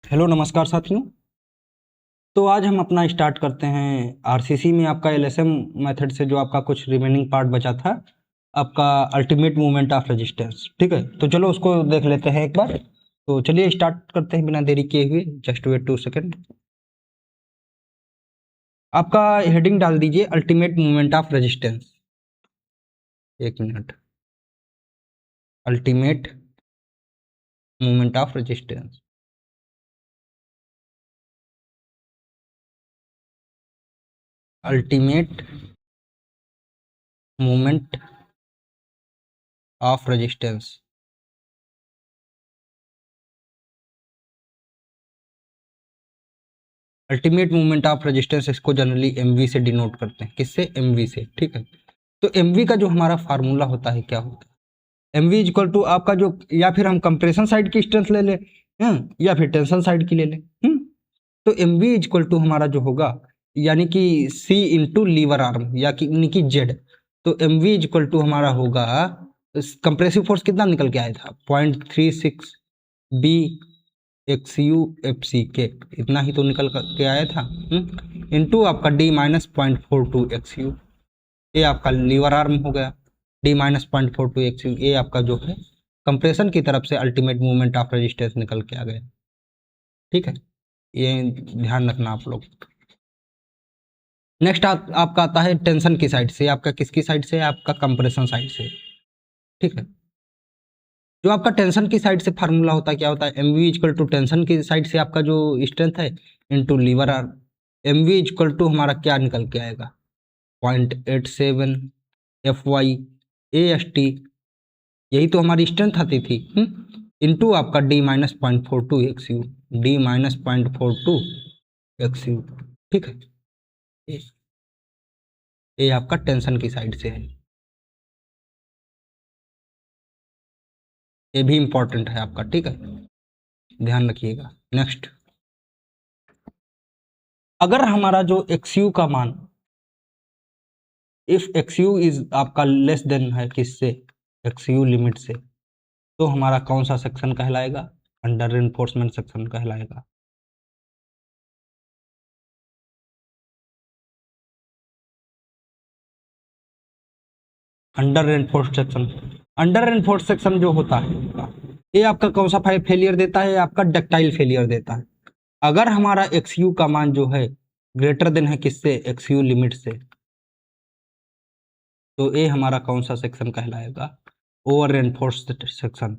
Hello नमस्कार साथियों। तो आज हम अपना स्टार्ट करते हैं आरसीसी में आपका एलएसएम मेथड से जो आपका कुछ रिमेनिंग पार्ट बचा था, आपका अल्टीमेट मूवमेंट ऑफ रेजिस्टेंस। ठीक है, तो चलो उसको देख लेते हैं एक बार। तो चलिए स्टार्ट करते हैं बिना देरी किए हुए। Just wait 2 second. आपका हेडिंग डाल दीजिए ultimate movement of resistance. 1 minute. Ultimate movement of resistance. Ultimate movement of resistance. Ultimate movement of resistance इसको जनरली एमवी से डिनोट करते हैं। किससे? एमवी से। ठीक है, तो एमवी का जो हमारा फार्मूला होता है क्या होता है? एमवी इक्वल टू आपका जो, या फिर हम कंप्रेशन साइड की स्ट्रेंथ ले लें, या फिर टेंशन साइड की ले लें। तो एमवी इक्वल टू हमारा जो होगा, यानी कि सी इंटू लीवर आर्म, यानी कि जेड। तो एमवी इक्वल टू हमारा होगा, कंप्रेसिव फोर्स कितना निकल के आया था? 0.36 B X U F C K, इतना ही तो निकल के आया था। इंटू आपका डी माइनस 0.42 एक्स यू, ये आपका लीवर आर्म हो गया। डी माइनस 0.42 एक्स यू, ये आपका जो है कंप्रेशन की तरफ से अल्टीमेट मूवमेंट ऑफ रेजिस्टेंस निकल के आ गया। ठीक है, ये ध्यान रखना आप लोग। नेक्स्ट आपका आता है टेंशन की साइड से। आपका किसकी साइड से? आपका कंप्रेशन साइड से। ठीक है, जो आपका टेंशन की साइड से फार्मूला होता है क्या होता है? एमवी इक्वल टू टेंशन की साइड से आपका जो स्ट्रेंथ है into lever arm. MV equal to हमारा क्या निकल के आएगा? 0.87 F Y A S T, यही तो हमारी स्ट्रेंथ आती थी। इनटू आपका D minus 0.42 X U, D minus 0.42 X U. ठीक है, ये ये आपका टेंशन की साइड से है। ये भी इंपॉर्टेंट है आपका। ठीक है, ध्यान रखिएगा। नेक्स्ट, अगर हमारा जो एक्स यू का मान, इफ एक्स यू इज आपका लेस देन है किससे? एक्स यू लिमिट से, तो हमारा कौन सा सेक्शन कहलाएगा? अंडर रेनफोर्समेंट सेक्शन कहलाएगा। Under reinforced section. Under reinforced section जो होता है, ये आपका कौन सा फेलियर देता है? आपका डक्टाइल फेलियर देता है। अगर हमारा एक्स यू का मान जो है ग्रेटर देन है किससे? एक्स यू लिमिट से, तो ये हमारा कौन सा सेक्शन कहलाएगा? Over reinforced section.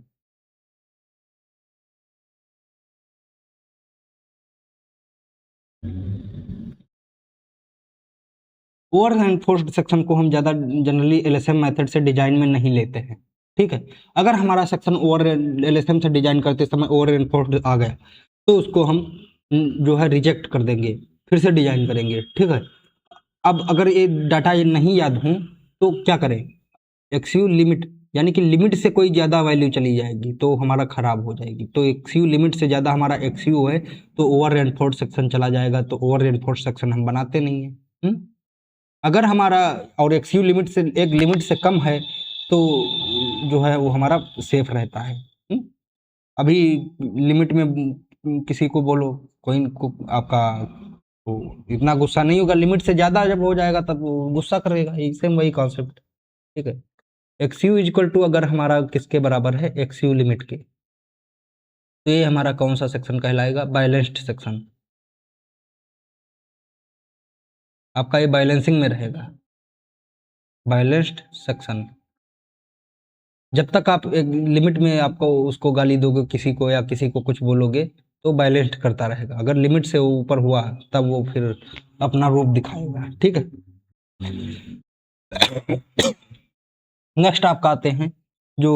Over reinforced section को हम ज़्यादा जनरली एलएसएम मेथड से डिजाइन में नहीं लेते हैं। ठीक है, अगर हमारा सेक्शन ओवर एलएसएम से डिजाइन करते समय ओवर रेनफोर्स्ड आ गया, तो उसको हम जो है रिजेक्ट कर देंगे, फिर से डिजाइन करेंगे। ठीक है, अब अगर ये डाटा ये नहीं याद हो तो क्या करें? एक्सयू लिमिट, यानी कि लिमिट से कोई ज़्यादा वैल्यू चली जाएगी तो हमारा खराब हो जाएगी। तो एक्सयू लिमिट से ज़्यादा हमारा एक्सयू है तो ओवर रेनफोर्स्ड सेक्शन चला जाएगा, तो ओवर रेनफोर्स्ड सेक्शन हम बनाते नहीं है। अगर हमारा और एक्सयू लिमिट से एक लिमिट से कम है तो जो है वो हमारा सेफ रहता है। अभी लिमिट में किसी को बोलो, कोई को आपका तो इतना गुस्सा नहीं होगा। लिमिट से ज़्यादा जब हो जाएगा तब वो गुस्सा करेगा। ये सेम वही कॉन्सेप्ट। ठीक है, एक्स यू इक्वल टू अगर हमारा किसके बराबर है? एक्स यू लिमिट के, तो ये हमारा कौन सा सेक्शन कहलाएगा? Balanced section. आपका ये बैलेंसिंग में रहेगा, बैलेंस्ड सेक्शन। जब तक आप एक लिमिट में आपको उसको गाली दोगे किसी को, या किसी को कुछ बोलोगे, तो बैलेंस्ड करता रहेगा। अगर लिमिट से ऊपर हुआ तब वो फिर अपना रूप दिखाएगा। ठीक है, नेक्स्ट आपका आते हैं जो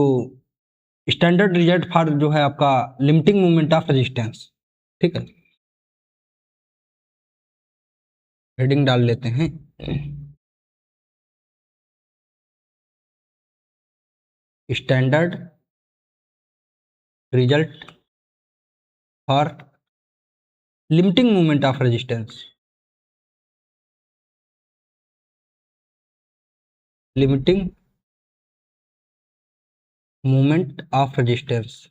स्टैंडर्ड रिजल्ट फॉर जो है आपका लिमिटिंग मूवमेंट ऑफ रेजिस्टेंस। ठीक है, हेडिंग डाल लेते हैं standard result for limiting movement of resistance. Limiting movement of resistance.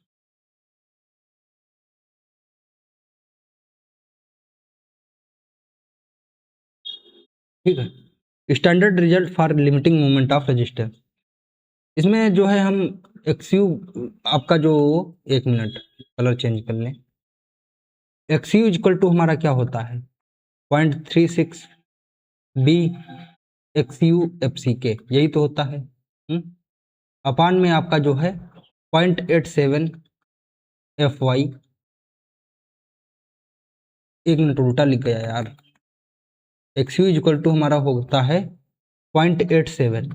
ठीक है। Standard result for limiting movement of resistance, इसमें जो है हम एक्सयू आपका जो, एक मिनट कलर चेंज कर लें, एक्सयू इक्वल टू हमारा क्या होता है 0.36 बी एक्सयू एफ सी के, यही तो होता है। अपान में आपका जो है 0.87 एफ वाई, एक मिनट उल्टा लिख गया यार, एक्सयू इक्वल टू हमारा होता है 0.87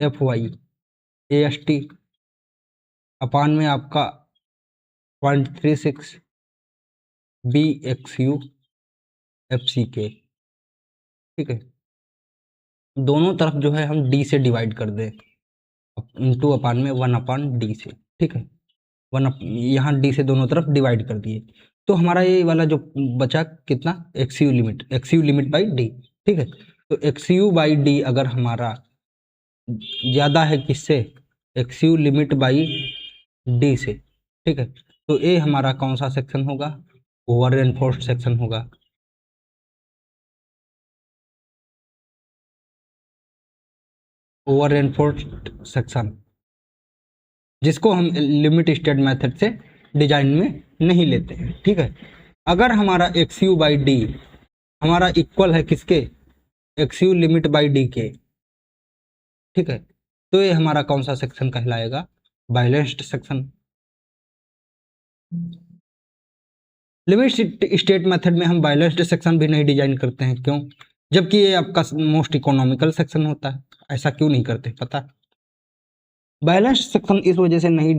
F Y A S T, अपान में आपका 0.36 B X U F C K. ठीक है, दोनों तरफ जो है हम डी से डिवाइड कर दें, इंटू अपान में 1 अपान डी से। ठीक है, यहाँ डी से दोनों तरफ डिवाइड कर दिए, तो हमारा ये वाला जो बचा कितना, x U limit by D. ठीक है, तो एक्स यू बाई डी अगर हमारा ज़्यादा है किससे, x U limit by D से। ठीक है, तो ये हमारा कौन सा सेक्शन होगा, ओवर एनफोर्स्ड सेक्शन होगा। ओवर एनफोर्स्ड सेक्शन जिसको हम लिमिट स्टेट मेथड से डिजाइन में नहीं लेते हैं। ठीक है, अगर हमारा एक्स यू बाई डी हमारा इक्वल है किसके, x U limit by D के। ठीक है, तो ये हमारा कौन सा सेक्शन कहलाएगा, balanced section. Limit state method में हम बैलेंस्ड सेक्शन भी नहीं डिजाइन करते हैं, क्यों, जबकि ये आपका मोस्ट इकोनॉमिकल सेक्शन होता है। ऐसा क्यों नहीं करते पता, बैलेंस्ड सेक्शन इस वजह से नहीं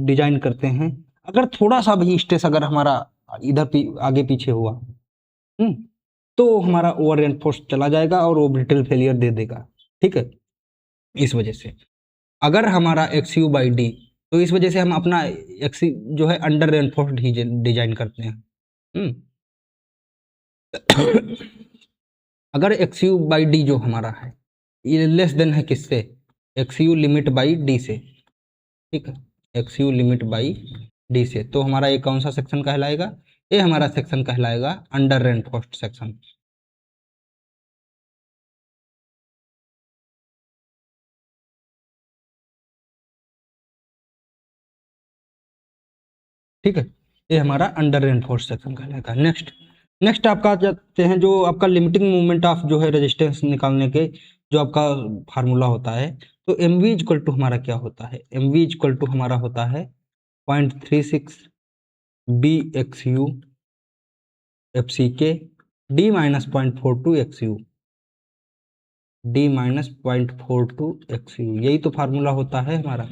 डिजाइन करते हैं, अगर थोड़ा सा भी स्ट्रेस अगर हमारा इधर आगे पीछे हुआ, तो हमारा ओवर एनफोर्स चला जाएगा और वो ब्रिटल फेलियर दे देगा। ठीक है, इस वजह से अगर हमारा एक्स यू बाई डी, तो इस वजह से हम अपना एक्स जो है अंडर एनफोर्स्ड ही डिजाइन करते हैं। अगर एक्स यू बाई डी जो हमारा है ये लेस देन है किससे, x U limit by D से। ठीक है, X U limit by D से, तो हमारा ये कौन सा सेक्शन कहलाएगा, ये हमारा सेक्शन कहलाएगा अंडर रेनफोर्स्ड सेक्शन। ठीक है, ये हमारा अंडर रेनफोर्स्ड सेक्शन कहलाएगा। नेक्स्ट नेक्स्ट आपका आ जाते हैं जो आपका लिमिटिंग मूवमेंट ऑफ जो है रेजिस्टेंस निकालने के जो आपका फार्मूला होता है, तो एम वी इक्वल टू हमारा क्या होता है, एम वी इक्वल टू हमारा होता है 0.36 B X U F C K D minus 0.42 X U, D minus 0.42 X U, यही तो फार्मूला होता है हमारा।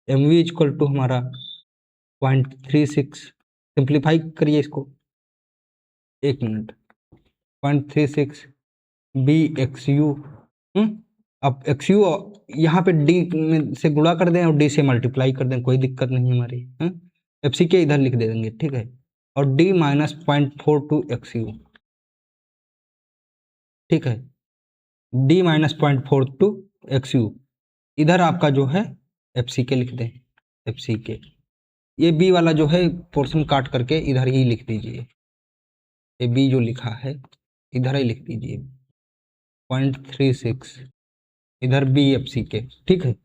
एम वी इक्वल टू हमारा 0.36, सिंप्लीफाई करिए इसको, एक मिनट, 0.36 बी एक्स यू, अब एक्स यू यहाँ पे डी में से गुणा कर दें और डी से मल्टीप्लाई कर दें, कोई दिक्कत नहीं हमारी। एफ सी के इधर लिख दे देंगे। ठीक है, और डी माइनस 0.42 एक्स यू। ठीक है, डी माइनस 0.42 एक्स यू, इधर आपका जो है एफ सी के लिख दें, एफ सी के, ये बी वाला जो है पोर्शन काट करके इधर ही लिख दीजिए, ये बी जो लिखा है इधर ही लिख दीजिए 0.36, इधर बी एफ सी के। ठीक है,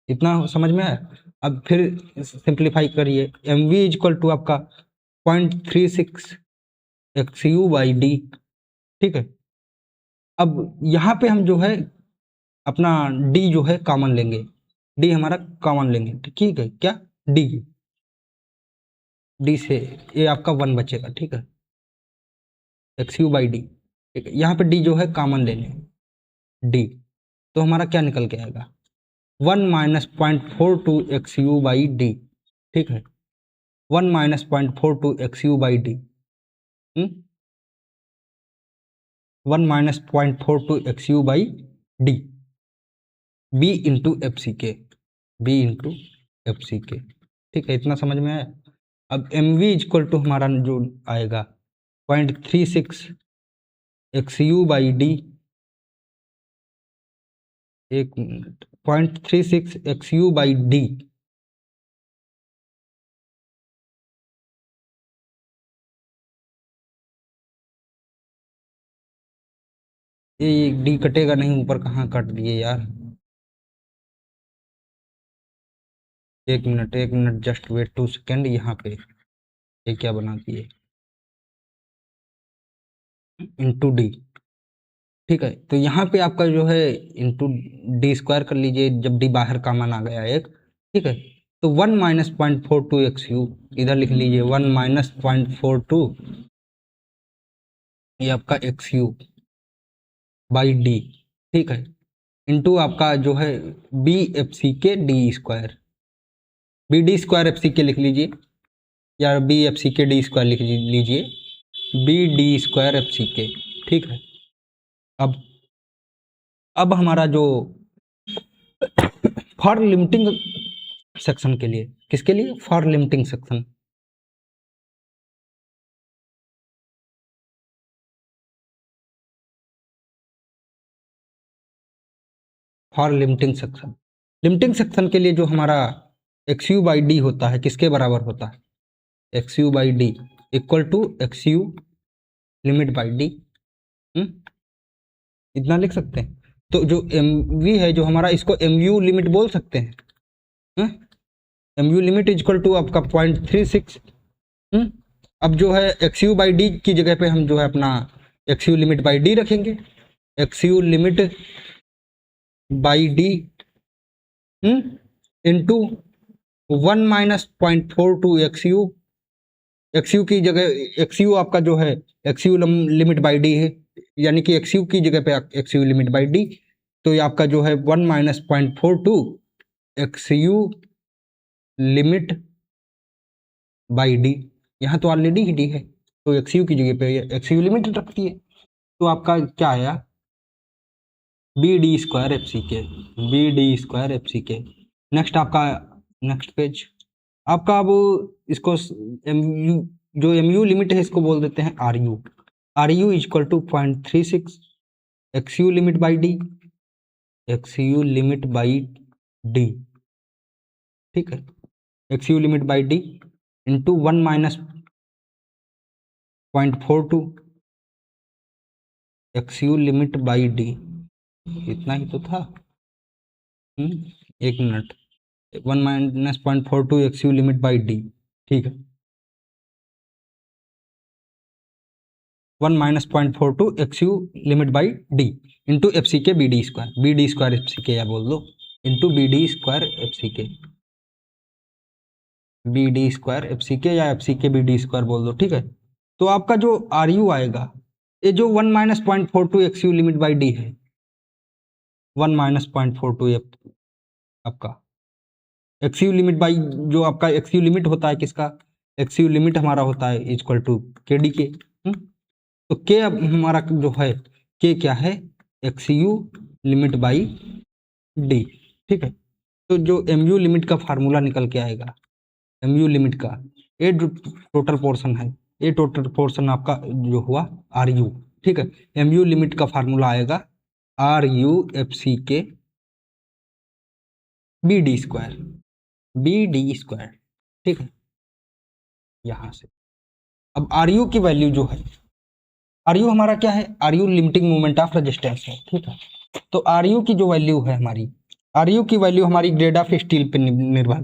इतना समझ में आया। अब फिर सिंप्लीफाई करिए, एम वी इक्वल टू आपका 0.36 एक्स यू बाई डी। ठीक है, अब यहाँ पे हम जो है अपना डी जो है कॉमन लेंगे, डी हमारा कॉमन लेंगे। ठीक है, क्या डी, डी से ये आपका 1 बचेगा। ठीक है, एक्स यू बाई डी। ठीक है, यहाँ पे डी जो है कॉमन ले लें, डी, तो हमारा क्या निकल के आएगा 1 minus 0.42 X U by D. ठीक है, 1 minus 0.42 X U by D, 1 minus 0.42 X U by D, B into F C K, B into F C K. ठीक है, इतना समझ में आया। अब एम वी इक्वल टू हमारा जो आएगा 0.36 एक्स यू बाई डी, एक minute, 0.36 X U by D, ये डी कटेगा नहीं, ऊपर कहाँ कट दिए यार। एक मिनट जस्ट वेट 2 सेकेंड। यहाँ पे ये क्या बना दिए, इंटू डी। ठीक है, तो यहाँ पे आपका जो है इंटू डी स्क्वायर कर लीजिए, जब डी बाहर कॉमन आ गया एक। ठीक है, तो 1 माइनस 0.42 एक्स यू, इधर लिख लीजिए 1 माइनस 0.42, ये आपका एक्स यू बाई डी। ठीक है, इंटू आपका जो है B F C K D square, B D square F C K लिख लीजिए, या B F C K D square लिख लीजिए, B D square F C K. ठीक है, अब हमारा जो फॉर लिमिटिंग सेक्शन के लिए, किसके लिए, for limiting section, for limiting section के लिए जो हमारा एक्स यू बाई डी होता है, किसके बराबर होता है, X U by D equal to X U limit by D. इतना लिख सकते हैं। तो जो एम वी है जो हमारा, इसको एम यू लिमिट बोल सकते हैं। M U limit equal to आपका 0.36। अब जो है एक्स यू बाई डी की जगह पे हम जो है अपना X U limit by D रखेंगे, X U limit by D into 1 minus 0.42 X U की जगह, एक्स यू आपका जो है X U limit by D है, यानी कि एक्स यू की जगह पे X U limit by D, तो ये आपका जो है 1 minus 0.42 X U limit by D. यहाँ तो ऑलरेडी ही डी है, तो एक्स यू की जगह पे एक्स यू लिमिट रखती है, तो आपका क्या आया, B D square F C K, B D square F C K. Next आपका, नेक्स्ट पेज आपका, अब इसको एम यू, जो एम यू लिमिट है इसको बोल देते हैं R U equal to 0.36 X U limit by D, X U limit by D. ठीक है, X U limit by D into 1 minus 0.42 X U limit by D, इतना ही तो था। एक minute, 1 minus 0.42 X U limit by D. ठीक है, 1 minus 0.42 X U limit by D into F C K B D square F C K, या बोल दो into B D square F C K, B D square F C K, या F C K B D square बोल दो। ठीक है, तो आपका जो आर यू आएगा, ये जो 1 minus 0.42 X U limit by D है, 1 माइनस 0.42 आपका एक्स यू लिमिट बाई, जो आपका एक्स यू लिमिट होता है किसका, एक्स यू लिमिट हमारा होता है इक्वल टू के डी के। तो के अब हमारा जो है, के क्या है, X U limit by D. ठीक है, तो जो एम यू लिमिट का फार्मूला निकल के आएगा, एम यू लिमिट का, ये जो टोटल पोर्शन है, ये टोटल पोर्शन आपका जो हुआ आर यू। ठीक है, एम यू लिमिट का फार्मूला आएगा R U F C K B D square, B D square. ठीक है, यहां से अब आर यू की वैल्यू जो है, आर यू हमारा क्या है, R U limiting moment of resistance है। ठीक है, तो आर यू की जो वैल्यू है हमारी, आर यू की वैल्यू हमारी ग्रेड ऑफ स्टील पे निर्भर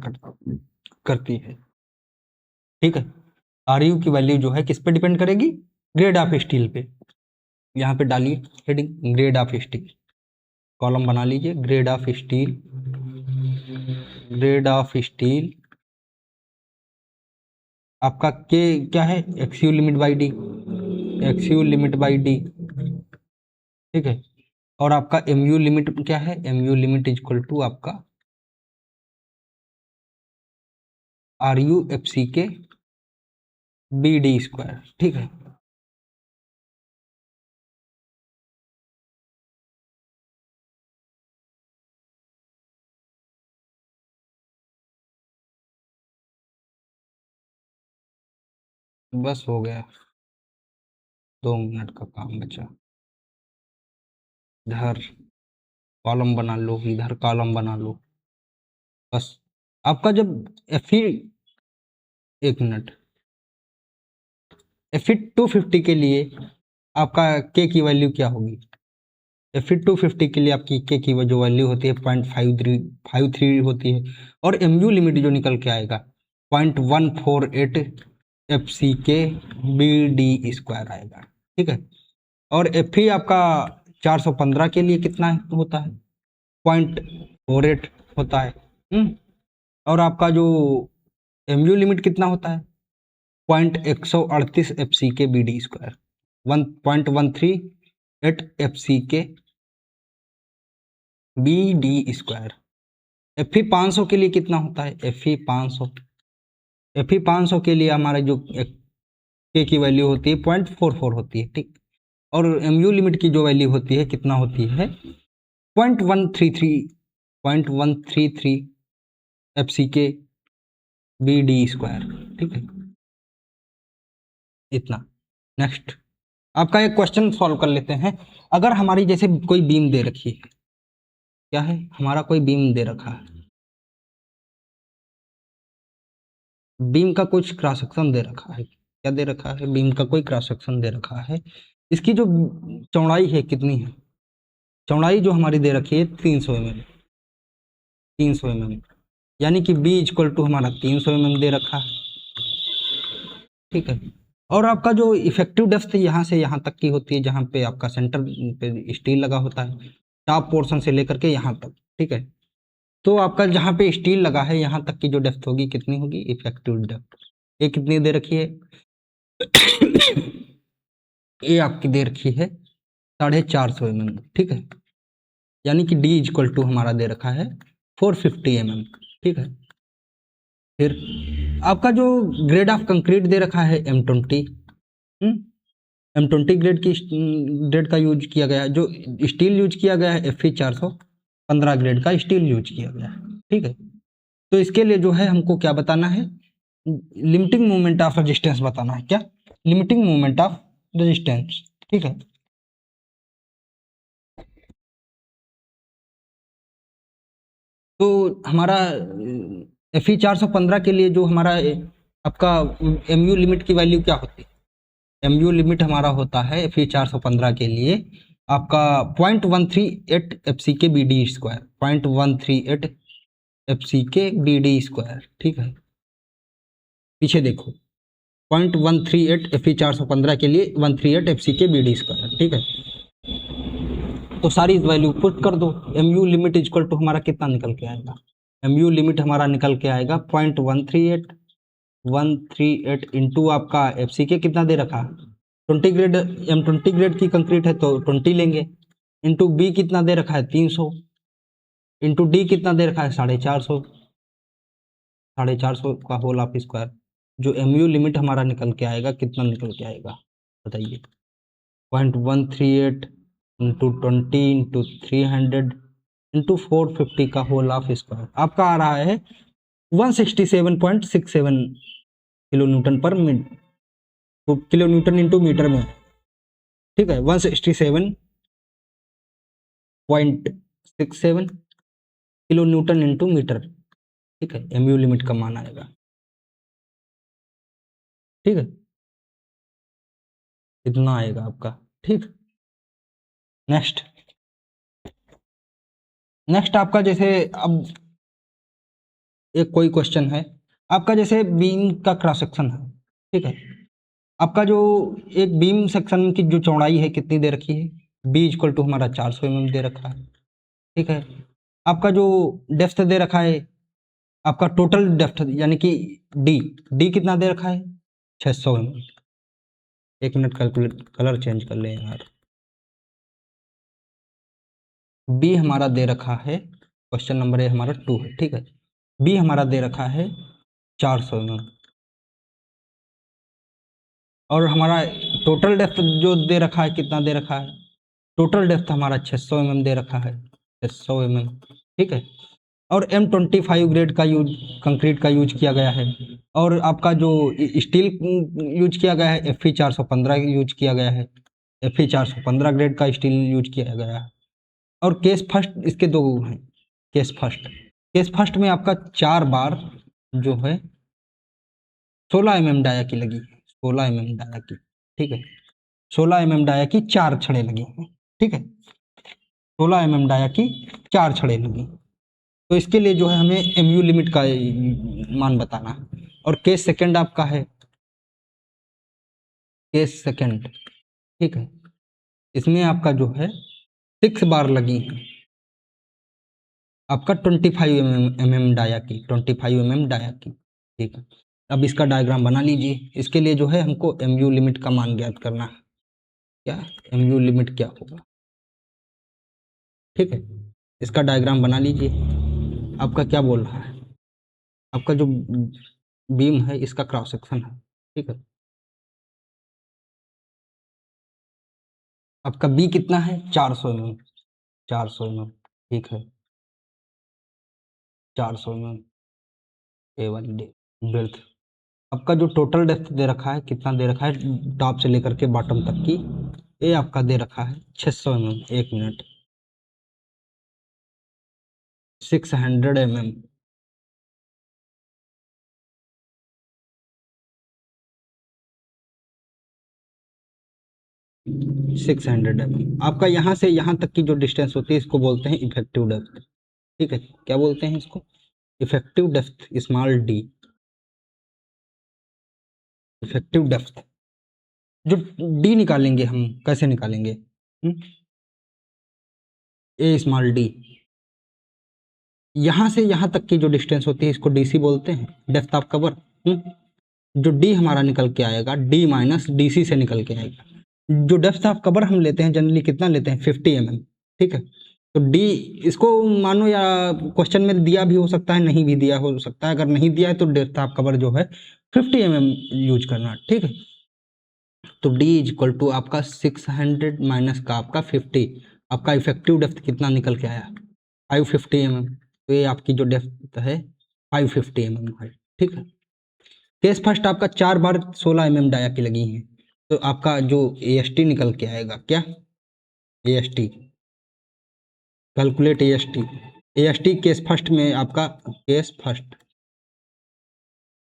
करती है। ठीक है, आर यू की वैल्यू जो है किस पे डिपेंड करेगी, ग्रेड ऑफ स्टील पे। यहाँ पे डालिए heading grade of steel, column बना लीजिए grade of steel, grade of steel आपका के क्या है, X U limit by D, X U limit by D. ठीक है, और आपका एम यू लिमिट क्या है, M U limit equal to आपका R U F C K B D square. ठीक है, बस हो गया, 2 मिनट का काम बचा। इधर कॉलम बना लो, इधर कॉलम बना लो, बस। आपका जब एफ, एक मिनट, एफ 250 के लिए आपका के की वैल्यू क्या होगी, Fe 250 के लिए आपकी के की जो वैल्यू होती है 0.53 होती है, और mu लिमिट जो निकल के आएगा 0.148 FCK BD स्क्वायर आएगा, ठीक है। और Fe आपका 415 के लिए कितना होता है, 0.48 होता है। और आपका जो mu लिमिट कितना होता है 0.138 FCK BD square, 1.138 FCK BD square. Fe 500 के लिए कितना होता है, Fe 500 के लिए हमारा जो के की वैल्यू होती है 0.44 होती है, ठीक। और mu लिमिट की जो वैल्यू होती है कितना होती है 0.133 FCK BD स्क्वायर, ठीक है, इतना। नेक्स्ट आपका एक क्वेश्चन सॉल्व कर लेते हैं। अगर हमारी जैसे कोई बीम दे रखी है, क्या है, हमारा कोई बीम दे रखा है, बीम का कुछ क्रॉस सेक्शन दे रखा है, क्या दे रखा है, बीम का कोई क्रॉस सेक्शन दे रखा है। इसकी जो चौड़ाई है कितनी है, चौड़ाई जो हमारी दे रखी है 300 mm, 300 mm, यानी कि बी इक्वल टू हमारा 300 mm दे रखा है, ठीक है। और आपका जो इफेक्टिव डेप्थ यहाँ से यहाँ तक की होती है, जहाँ पे आपका सेंटर पे स्टील लगा होता है, टॉप पोर्शन से लेकर के यहाँ तक, ठीक है। तो आपका जहाँ पे स्टील लगा है यहाँ तक की जो डेप्थ होगी कितनी होगी, इफेक्टिव डेप्थ, ये कितनी दे रखी है ये आपकी दे रखी है 450 mm, ठीक है, यानी कि डी इक्वल टू हमारा दे रखा है 450 mm, ठीक है। फिर आपका जो ग्रेड ऑफ कंक्रीट दे रखा है M20, M20 ग्रेड का यूज किया गया है। जो स्टील यूज किया गया है Fe 415 ग्रेड का स्टील यूज किया गया है, ठीक है। तो इसके लिए जो है हमको क्या बताना है, लिमिटिंग मोमेंट ऑफ रेजिस्टेंस बताना है, क्या, लिमिटिंग मोमेंट ऑफ रेजिस्टेंस, ठीक है। तो हमारा Fe 415 के लिए जो हमारा आपका mu लिमिट की वैल्यू क्या होती है, mu लिमिट हमारा होता है Fe 415 के लिए आपका 0.138 FCK BD square, 0.138 FCK BD square, ठीक है। पीछे देखो 0.138 Fe 415 के लिए 138 FCK BD स्क्वायर, ठीक है। तो सारी वैल्यू पुट कर दो, mu लिमिट इक्वल टू हमारा कितना निकल के आएगा, mu लिमिट हमारा निकल के आएगा 0.138 इंटू आपका FCK कितना दे रखा, 20 ग्रेड, M20 ग्रेड की कंक्रीट है तो 20 लेंगे, इंटू B कितना दे रखा है 300, इंटू D कितना दे रखा है 450 का होल ऑफ स्क्वायर। जो mu लिमिट हमारा निकल के आएगा कितना निकल के आएगा बताइए, 0.138 इंटू 20 इंटू 300 इंटू 450 का होल ऑफ स्क्वायर आपका आ रहा है 167.67 किलो न्यूटन पर मिनट, तो किलो न्यूटन इंटू मीटर में, ठीक है, 167.67 किलो न्यूटन इंटू मीटर, ठीक है, mu लिमिट का मान आएगा, ठीक है, इतना आएगा आपका, ठीक। नेक्स्ट आपका जैसे अब एक कोई क्वेश्चन है आपका, जैसे बीम का क्रॉस सेक्शन है, ठीक है। आपका जो एक बीम सेक्शन की जो चौड़ाई है कितनी दे रखी है, बी इक्वल टू हमारा 400 mm दे रखा है, ठीक है। आपका जो डेप्थ दे रखा है, आपका टोटल डेप्थ यानी कि डी कितना दे रखा है 600 mm। एक मिनट कैलकुलेट, कलर चेंज कर लें यार। बी हमारा दे रखा है, क्वेश्चन नंबर ए हमारा 2 है, ठीक है। बी हमारा दे रखा है 400 mm, और हमारा टोटल डेप्थ जो दे रखा है कितना दे रखा है, टोटल डेप्थ हमारा 600 mm दे रखा है, 600 mm, ठीक है। और M25 ग्रेड का यूज कंक्रीट का यूज किया गया है, और आपका जो स्टील यूज किया गया है Fe 415 यूज किया गया है, Fe 415 ग्रेड का स्टील यूज किया गया है। और केस फर्स्ट इसके दो हैं, केस फर्स्ट में आपका 4 बार जो है 16 mm डाया की लगी है, 16 mm डाया की, ठीक है, 16 mm डाया की 4 छड़ें लगी हैं, ठीक है। 16 mm डाया की 4 छड़ें लगी। तो इसके लिए जो है हमें MU लिमिट का मान बताना है। और केस सेकंड आपका है केस सेकंड, ठीक है। इसमें आपका जो है 6 बार लगी है आपका 25 mm डाया की, 25 mm डाया की, ठीक है। अब इसका डायग्राम बना लीजिए। इसके लिए जो है हमको MU लिमिट का मान ज्ञात करना है। क्या MU लिमिट क्या होगा, ठीक है। इसका डायग्राम बना लीजिए। आपका क्या बोल रहा है, आपका जो बीम है इसका क्रॉस सेक्शन है, ठीक है। आपका बी कितना है 400 mm, 400 mm, ठीक है। 400 mm ए वाली ब्रेथ। आपका जो टोटल डेप्थ दे रखा है कितना दे रखा है टॉप से लेकर के बॉटम तक की, ये आपका दे रखा है 600 mm, 1 मिनट, 600 mm, 600 mm। आपका यहाँ से यहाँ तक की जो डिस्टेंस होती है इसको बोलते हैं इफेक्टिव डेप्थ, ठीक है। क्या बोलते हैं इसको, effective depth, small D, effective depth. जो डी निकालेंगे हम कैसे निकालेंगे, ए स्मॉल डी, यहाँ से यहाँ तक की जो डिस्टेंस होती है इसको डीसी बोलते हैं, डेप्थ ऑफ कवर। जो डी हमारा निकल के आएगा डी माइनस डीसी से निकल के आएगा। जो डेप्थ ऑफ कवर हम लेते हैं जनरली कितना लेते हैं 50 mm, ठीक है। तो डी इसको मानो या क्वेश्चन में दिया भी हो सकता है नहीं भी दिया हो सकता है, अगर नहीं दिया है तो डेप्थ ऑफ कवर जो है 50 mm यूज करना, ठीक है। तो डी इज इक्वल टू आपका 600 माइनस का आपका 50, आपका इफेक्टिव डेप्थ कितना निकल के आया 550 mm। तो ये आपकी जो डेप्थ है 550 mm है, ठीक है। केस फर्स्ट आपका 4 बार 16 mm डाया की लगी है, तो आपका जो AST निकल के आएगा क्या, AST, calculate AST। AST case first में आपका केस फर्स्ट,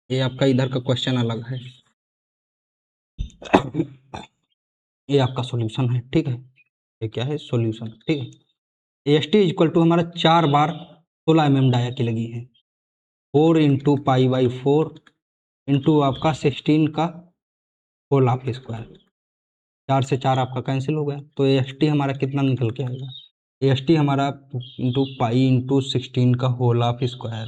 ये आपका इधर का क्वेश्चन अलग है, ये आपका सॉल्यूशन है, ठीक है। ये क्या है सॉल्यूशन, ठीक है। AST इज इक्वल टू हमारा 4 बार 16 mm डाया की लगी है, 4 इंटू पाई बाई 4 इंटू आपका 16 का होल हाफ स्क्वायर, 4 से 4 आपका कैंसिल हो गया। तो AST हमारा कितना निकल के आएगा, AST हमारा इंटू पाई इंटू 16 का होल हाफ स्क्वायर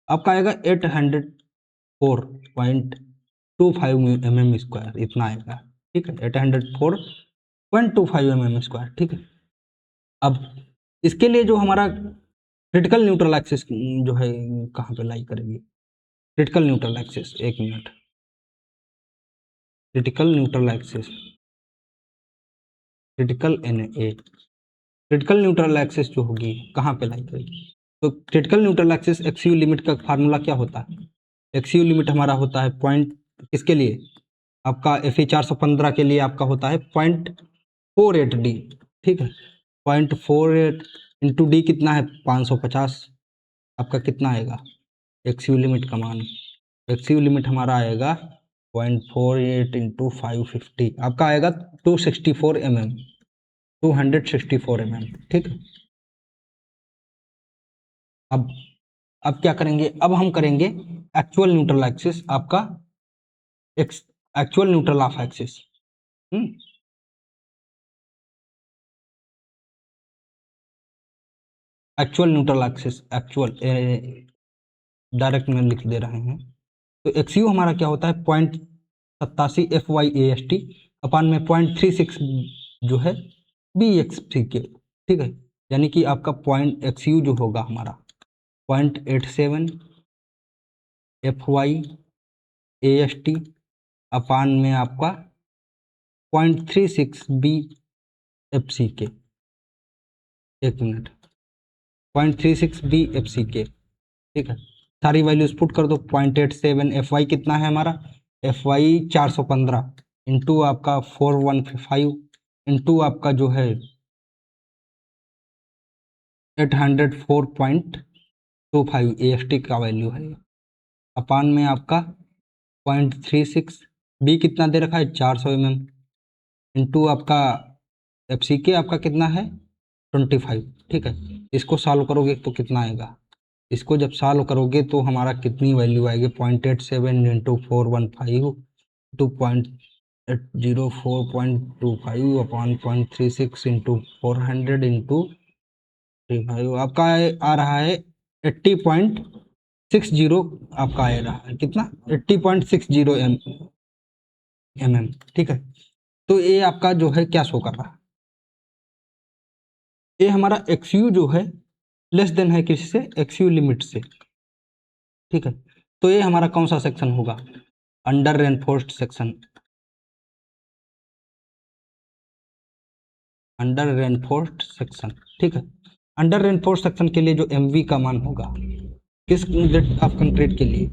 आपका आएगा 804.25 mm स्क्वायर, इतना आएगा, ठीक है। 804.25 mm स्क्वायर, ठीक है। अब इसके लिए जो हमारा क्रिटिकल न्यूट्रल एक्सिस जो है कहाँ पे लाई करेगी, critical neutral axis, 1 minute, critical neutral axis, critical NA, critical neutral axis जो होगी कहाँ पे लाई करेगी। तो critical neutral axis XU limit का फार्मूला क्या होता है, XU लिमिट हमारा होता है पॉइंट, किसके लिए आपका FE 415 के लिए आपका होता है 0.48D, ठीक है। 0.48 इंटू डी कितना है 550, आपका कितना आएगा XU लिमिट का मान, XU लिमिट हमारा आएगा 0.48 इंटू 550, आपका आएगा 264 mm, 264 mm, ठीक है। अब अब क्या करेंगे, अब हम करेंगे एक्चुअल न्यूट्रल एक्सिस, आपका actual neutral of axis, actual neutral axis, actual direct में लिख दे रहे हैं। तो XU हमारा क्या होता है 0.87 FYAST अपान में 0.36 जो है BXC के, ठीक है। यानी कि आपका पॉइंट XU जो होगा हमारा 0.87 FYAST अपान में आपका 0.36 BFC के, 1 मिनट, 0.36 BFC के, ठीक है। सारी वैल्यूज पुट कर दो, 0.87 FY कितना है हमारा, FY 415 इंटू आपका 415 इंटू आपका जो है 804.25 AST का वैल्यू है, अपान में आपका 0.36 B कितना दे रखा है 400 mm इंटू आपका FCK आपका कितना है 25, ठीक है। इसको सॉल्व करोगे तो कितना आएगा, इसको जब सॉल्व करोगे तो हमारा कितनी वैल्यू आएगी, 0.87 इंटू 415 टू 0.04.25 अपॉन 0.36 इंटू 400 इंटू 35 आपका आ रहा है 80.60, आपका आ रहा है कितना 80.60 mm, ठीक है। तो ये आपका जो है क्या शो कर रहा है, ये हमारा XU जो है लेस देन है किससे, XU लिमिट से, ठीक है। तो ये हमारा कौन सा सेक्शन होगा, under reinforced section, under reinforced section, ठीक है। अंडर रेनफोर्स्ड सेक्शन के लिए जो MV का मान होगा किस डेप्थ ऑफ कंक्रीट के लिए,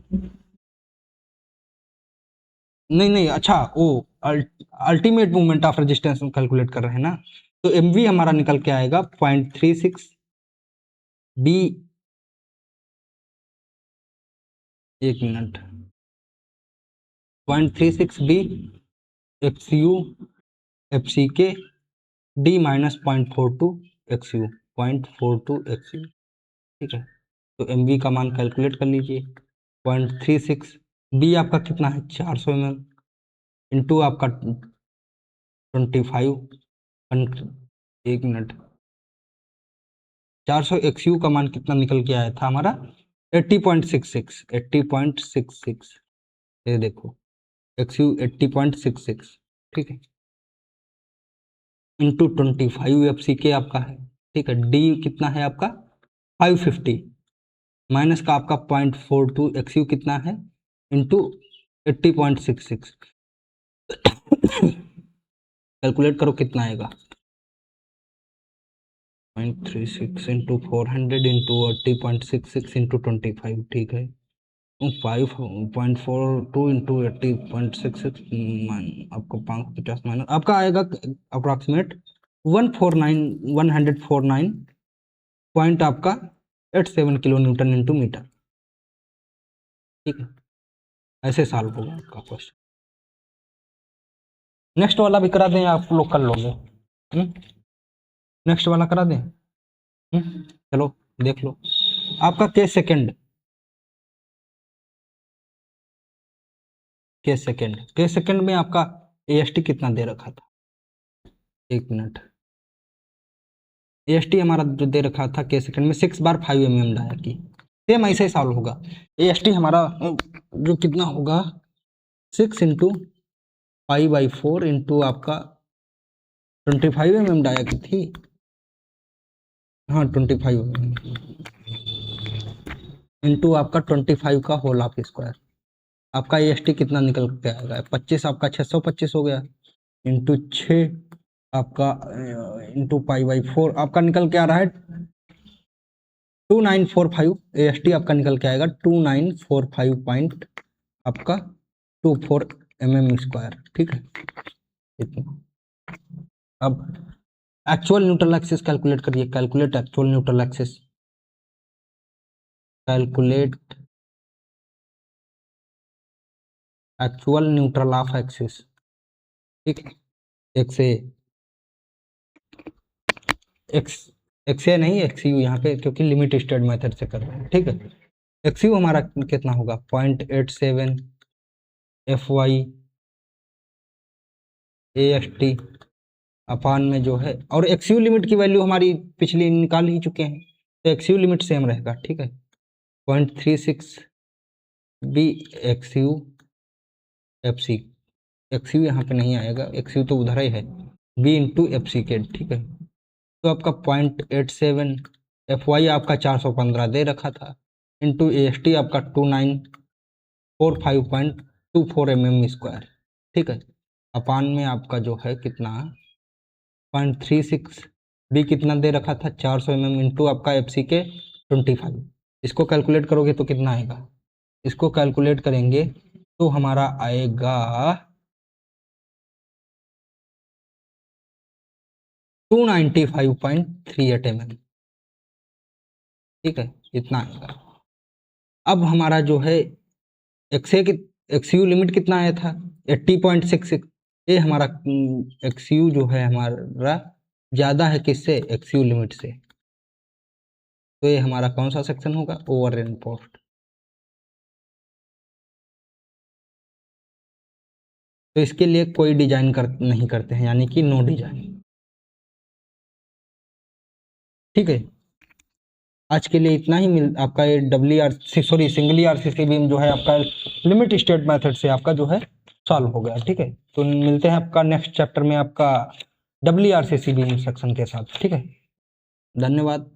नहीं नहीं, अच्छा वो ultimate movement of resistance calculate कर रहे हैं ना, तो MV हमारा निकल के आएगा 0.36 B, एक minute, 0.36 B XU FCK D minus 0.42 XU, 0.42 XU, ठीक है। तो MV का मान कैलकुलेट कर लीजिए, 0.36 B आपका कितना है 400 mm इंटू आपका 25, एक मिनट, 400 XU का मान कितना निकल के आया था हमारा 80.66, 80.66, ये देखो XU 80.66, ठीक है, इंटू 25 FCK आपका है, ठीक है। D कितना है आपका 550 माइनस का आपका 0.42 XU कितना है इंटू 80.66, कैलकुलेट करो कितना आएगा, 0.36 इंटू 400 इंटू 80.66 इंटू 25, ठीक है। 5.42 इंटू 80.66 आपको 550 माइनस आपका आएगा अप्रॉक्सीमेट 149 पॉइंट आपका 87 किलो न्यूटन इंटू मीटर, ठीक है। ऐसे सॉल्व होगा आपका क्वेश्चन। नेक्स्ट वाला भी करा दें, आप लोग कर लोगे, नेक्स्ट वाला करा दें, चलो देख लो आपका के सेकंड में आपका AST कितना दे रखा था, एक मिनट, AST हमारा जो दे रखा था के सेकंड में 6 बार 5 mm डाया की, सेम ऐसे ही सॉल्व होगा। AST हमारा जो कितना होगा 6 इंटू 5/4 इंटू आपका 25 mm डाया की थी, हाँ 25 mm इंटू आपका 25 का होल ऑफ स्क्वायर, आपका AST कितना निकल के आएगा 25, आपका 625 हो गया इंटू 6 आपका इंटू π/4 आपका निकल के आ रहा है 2945, AST आपका निकल के आएगा 2945 पॉइंट आपका 24 mm स्क्वायर, ठीक है। इतना अब एक्चुअल न्यूट्रल एक्सिस कैलकुलेट करिए, calculate actual neutral axis, calculate actual neutral of axis, ठीक है। एक्स ए नहीं XU यहाँ पे, क्योंकि लिमिट स्टेट मेथड से कर रहे हैं, ठीक है। XU हमारा कितना होगा 0.87 FY AST अपान में जो है, और XU लिमिट की वैल्यू हमारी पिछली निकाल ही चुके हैं, तो XU लिमिट सेम रहेगा, ठीक है। 0.36 B XU FC, XU यहाँ पे नहीं आएगा, XU तो उधर ही है, B इंटू FCK, ठीक है। तो आपका 0.87 FY आपका 415 दे रखा था इंटू AST आपका 2945.24 mm स्क्वायर, ठीक है। अपान में आपका जो है कितना 0.36 B कितना दे रखा था 400 mm इंटू आपका FCK 25, इसको कैलकुलेट करोगे तो कितना आएगा, इसको कैलकुलेट करेंगे तो हमारा आएगा 295.38 mm, ठीक है, इतना आएगा। अब हमारा जो है XU लिमिट कितना आया था 80.66, ये हमारा XU जो है हमारा ज़्यादा है किससे, एक्सयू लिमिट से। तो ये हमारा कौन सा सेक्शन होगा, ओवर रेनफोर्स्ड। तो इसके लिए कोई डिजाइन नहीं करते हैं, यानी कि नो डिजाइन। ठीक है, आज के लिए इतना ही। आपका ये सिंगली आरसीसी बीम जो है आपका लिमिट स्टेट मेथड से आपका जो है सॉल्व हो गया। ठीक है, तो मिलते हैं आपका नेक्स्ट चैप्टर में आपका WRCC बीम सेक्शन के साथ। ठीक है, धन्यवाद।